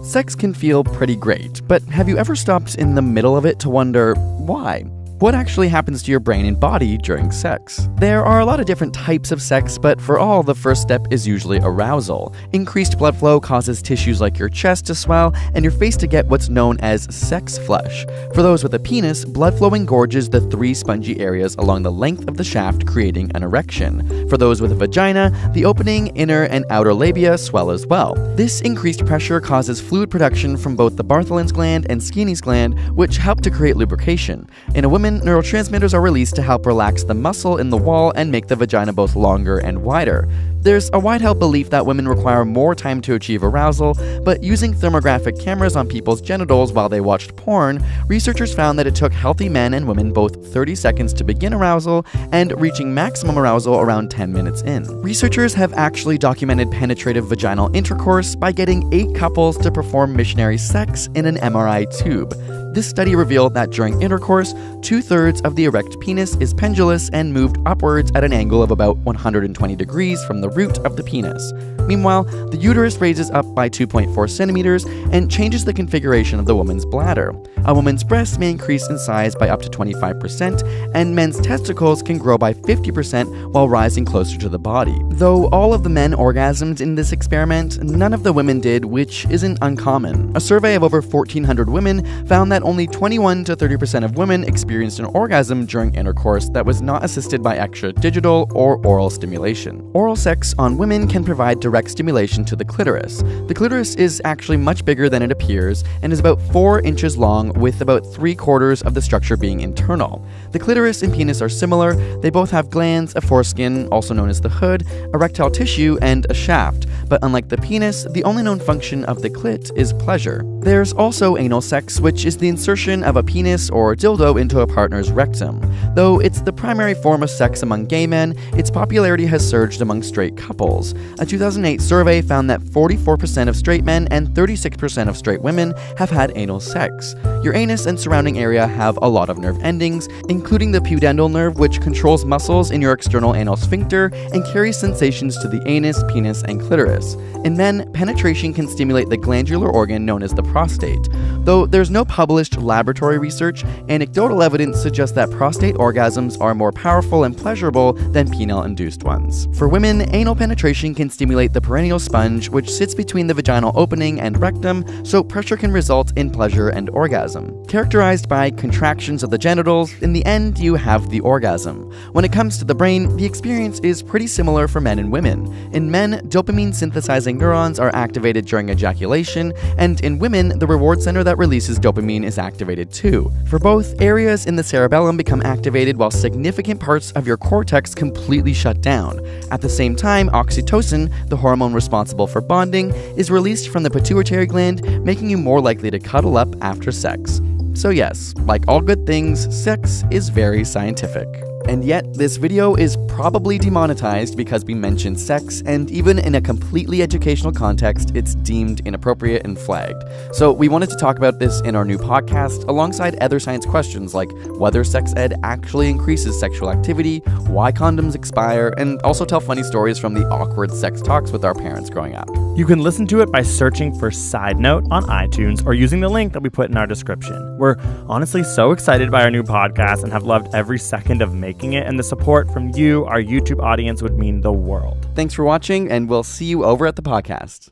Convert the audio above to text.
Sex can feel pretty great, but have you ever stopped in the middle of it to wonder why? What actually happens to your brain and body during sex? There are a lot of different types of sex, but for all, the first step is usually arousal. Increased blood flow causes tissues like your chest to swell and your face to get what's known as sex flush. For those with a penis, blood flow engorges the 3 spongy areas along the length of the shaft, creating an erection. For those with a vagina, the opening, inner, and outer labia swell as well. This increased pressure causes fluid production from both the Bartholin's gland and Skene's gland, which help to create lubrication. In a woman, neurotransmitters are released to help relax the muscle in the wall and make the vagina both longer and wider. There's a wide-held belief that women require more time to achieve arousal, but using thermographic cameras on people's genitals while they watched porn, researchers found that it took healthy men and women both 30 seconds to begin arousal and reaching maximum arousal around 10 minutes in. Researchers have actually documented penetrative vaginal intercourse by getting 8 couples to perform missionary sex in an MRI tube. This study revealed that during intercourse, 2/3 of the erect penis is pendulous and moved upwards at an angle of about 120 degrees from the root of the penis. Meanwhile, the uterus raises up by 2.4 centimeters and changes the configuration of the woman's bladder. A woman's breasts may increase in size by up to 25%, and men's testicles can grow by 50% while rising closer to the body. Though all of the men orgasmed in this experiment, none of the women did, which isn't uncommon. A survey of over 1,400 women found that only 21 to 30% of women experienced an orgasm during intercourse that was not assisted by extradigital or oral stimulation. Oral sex on women can provide direct stimulation to the clitoris. The clitoris is actually much bigger than it appears and is about 4 inches long, with about 3/4 of the structure being internal. The clitoris and penis are similar. They both have glands, a foreskin, also known as the hood, erectile tissue, and a shaft. But unlike the penis, the only known function of the clit is pleasure. There's also anal sex, which is the insertion of a penis or dildo into a partner's rectum. Though it's the primary form of sex among gay men, its popularity has surged among straight couples. A 2008 survey found that 44% of straight men and 36% of straight women have had anal sex. Your anus and surrounding area have a lot of nerve endings, including the pudendal nerve, which controls muscles in your external anal sphincter and carries sensations to the anus, penis, and clitoris. In men, penetration can stimulate the glandular organ known as the prostate. Though there's no published laboratory research, anecdotal evidence suggests that prostate orgasms are more powerful and pleasurable than penile-induced ones. For women, anal penetration can stimulate the perineal sponge, which sits between the vaginal opening and rectum, so pressure can result in pleasure and orgasm. Characterized by contractions of the genitals, in the end you have the orgasm. When it comes to the brain, the experience is pretty similar for men and women. In men, dopamine-synthesizing neurons are activated during ejaculation, and in women, the reward center that releases dopamine is activated too. For both, areas in the cerebellum become activated while significant parts of your cortex completely shut down. At the same time, oxytocin, the hormone responsible for bonding, is released from the pituitary gland, making you more likely to cuddle up after sex. So yes, like all good things, sex is very scientific. And yet, this video is probably demonetized because we mentioned sex, and even in a completely educational context, it's deemed inappropriate and flagged. So we wanted to talk about this in our new podcast, alongside other science questions like whether sex ed actually increases sexual activity, why condoms expire, and also tell funny stories from the awkward sex talks with our parents growing up. You can listen to it by searching for Side Note on iTunes or using the link that we put in our description. We're honestly so excited by our new podcast and have loved every second of making it, and the support from you, our YouTube audience, would mean the world. Thanks for watching, and we'll see you over at the podcast.